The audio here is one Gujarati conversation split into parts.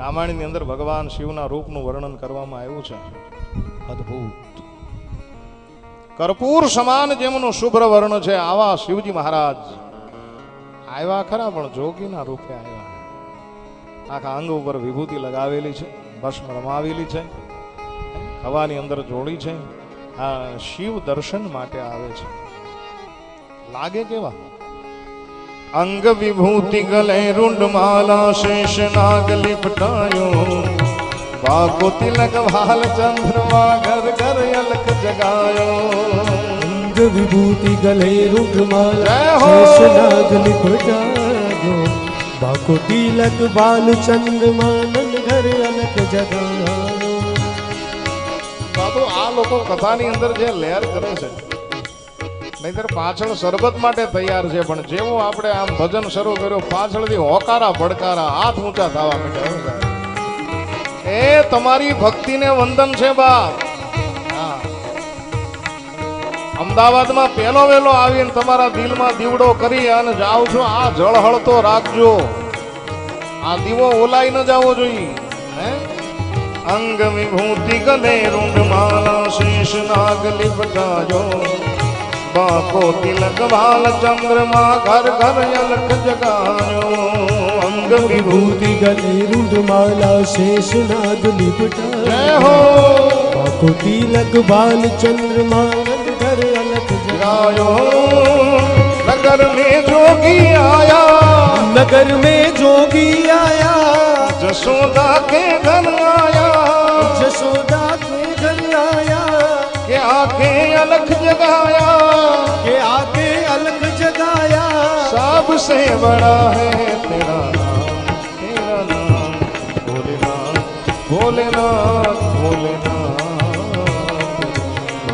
રામાયણની અંદર ભગવાન શિવના રૂપનું વર્ણન કરવામાં આવ્યું છે. અદ્ભુત. કર્પૂર સમાન જેમનું શુભ્ર વર્ણ છે આવા શિવજી મહારાજ આવ્યા ખરા, પણ જોગીના રૂપે આવ્યા. આખા અંગ ઉપર વિભૂતિ લગાવેલી છે, ભસ્મ રમાવેલી છે, હવાની અંદર જોડી છે. આ શિવ દર્શન માટે આવે છે. લાગે કેવા? અંગ વિભૂતિ ગલે રૂંડ માલા શેષ નાગ લિપટાયો, વાકો તિલક ભાલ ચંદ્રમા ઘર ઘર અલખ જગાયો. અંગ વિભૂતિ ગલે રૂંડ માલા શેષ નાગ લિપટાયો, વાકો તિલક ભાલ ચંદ્રમા ઘર અલખ જગાયો. બાબુ આ લોકો કથાની અંદર જે લહેર કરે છે, નહીતર પાછળ શરબત માટે તૈયાર છે, પણ જેવું આપણે આમ ભજન શરૂ કર્યું પાછળથી હોકારા પડકારા હાથ ઊંચા થવા માંડ્યા. એ તમારી ભક્તિને વંદન છે બાપ. અમદાવાદમાં પેલો વેલો આવીને તમારા દિલમાં દીવડો કરી અને જાવ છો, આ જળહળતો રાખજો, આ દીવો ઓલાઈ ન જાવો જોઈએ. અંગ વિભૂતિ ગલે રૂંડ માલા શેષ નાગ લિપટાયો, બાકો તિલક ભાલ ચંદ્રમા ઘર ઘર અલખ જગાયો. અંગ વિભૂતિ ગલે રૂંડ માલા શેષ નાગ લિપટાયો, બાકો તિલક ભાલ ચંદ્રમા ઘર અલખ જગાયો. નગર में जोगी आया, नगर में जोगी आया, जसोदा के घर आया, जसोदा के घर आया, के आके अलख जगाया, के आके अलख जगाया. सबसे बड़ा है तेरा नाम, तेरा नाम भोलेनाथ, भोलेनाथ, भोलेनाथ,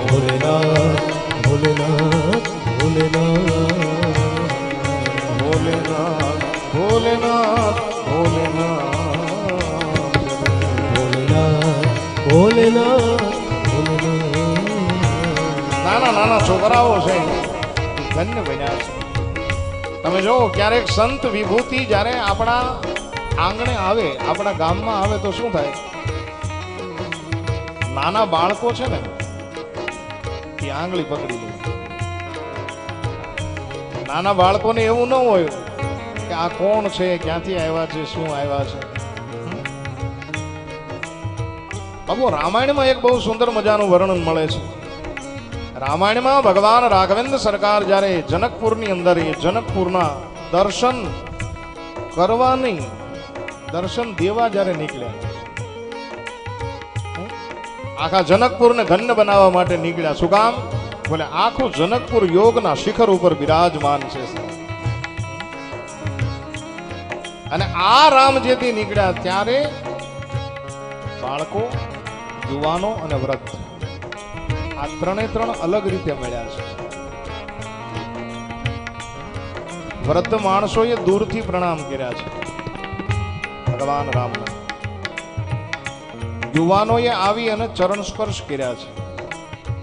भोलेनाथ, भोलेनाथ, भोलेनाथ, भोलेनाथ, भोलेनाथ, भोलेनाथ, भोलेनाथ, भोलेनाथ. નાના નાના છોકરાઓ છે, ધન્ય બન્યા છે. તમે જો ક્યારેક સંત વિભૂતિ જ્યારે આપણા આંગણે આવે, આપણા ગામમાં આવે તો શું થાય? નાના બાળકો છે ને એ આંગળી પકડી લે. નાના બાળકોને એવું ન હોય કે આ કોણ છે, ક્યાંથી આવ્યા છે, શું આવ્યા છે. બાબુ રામાયણમાં એક બહુ સુંદર મજાનું વર્ણન મળે છે. રામાયણમાં ભગવાન રાઘવેન્દ્ર સરકાર જ્યારે જનકપુરની અંદર એ જનકપુરના દર્શન કરવાની, દર્શન દેવા જ્યારે નીકળ્યા, આખા જનકપુરને ધન્ય બનાવવા માટે નીકળ્યા. શું કામ? બોલે આખું જનકપુર યોગના શિખર ઉપર બિરાજમાન છે. અને આ રામ જેથી નીકળ્યા ત્યારે બાળકો, યુવાનો અને વૃદ્ધ આ ત્રણ અલગ રીતે મળ્યા છે. વૃદ્ધ માણસોએ દૂરથી પ્રણામ કર્યા છે ભગવાન રામના. યુવાનોએ આવી અને ચરણ સ્પર્શ કર્યા છે.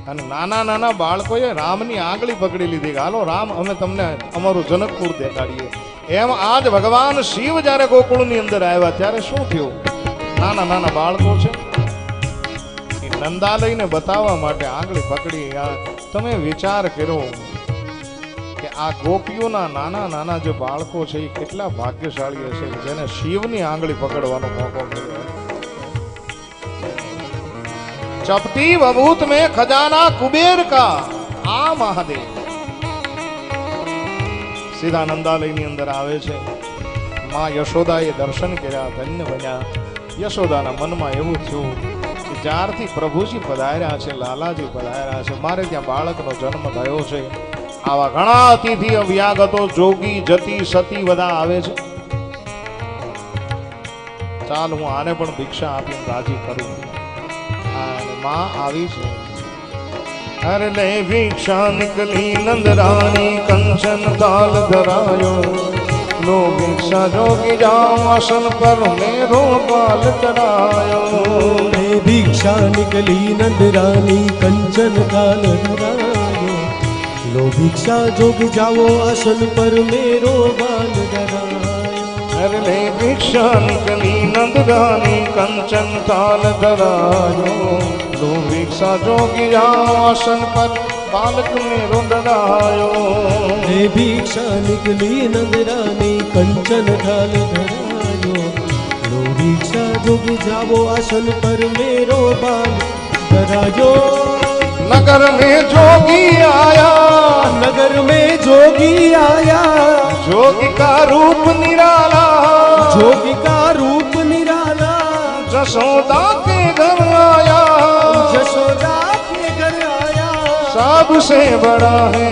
અને નાના નાના બાળકોએ રામની આંગળી પકડી લીધી કે હાલો રામ, અમે તમને અમારું જનકપુર દેખાડીએ. એમ આજ ભગવાન શિવ જ્યારે ગોકુળની અંદર આવ્યા ત્યારે શું થયું? નાના નાના બાળકો છે, નંદાલયને બતાવવા માટે આંગળી પકડી. તમે વિચાર કર્યો કે આ ગોપીઓના નાના નાના જે બાળકો છે એ કેટલા ભાગ્યશાળી હશે જેને શિવની આંગળી પકડવાનો મોકો મળ્યો. चपटी बबूत में खजाना कुबेर का आ महादेव સીધા નંદાલયની અંદર આવે છે. માં યશોદાએ દર્શન કર્યા, ધન્ય બન્યા. યશોદાના મનમાં એવું થયું કે જ્યારથી પ્રભુજી પધાર્યા છે, લાલાજી પધાર્યા છે, મારે ત્યાં બાળકનો જન્મ થયો છે. આવા ઘણા અતિથિ અવ્યાગતો, જોગી, જતી, સતી બધા આવે છે. ચાલ હું આને પણ ભિક્ષા આપીને રાજી કરું. माँ आवी छे. हर ले भिक्षा निकली नंदरानी, कंचन ताल धरायो. लो भिक्षा जोगी जाओ, आसन पर मेरो बाल चढ़ायो. ले भिक्षा निकली नंदरानी, कंचन ताल धरायो. लो भिक्षा जोगी जाओ, आसन पर मेरो बाल चढ़ायो. कर ले भिक्षा निकली नंद गानी कंचन थाल धरायो लो भिक्षा जोगी आसन पर बालक ने रुदरायो हे भिक्षा निकली नंदरानी कंचन ढाल धरायो लो भिक्षा जोगी जावो आसन पर मेरो बाल धरायो नगर में जोगी आया नगर में जोगी आया जोगी का रूप निराला जोगी का रूप निराला जसोदा के घर आया जसोदा के घर आया सबसे बड़ा है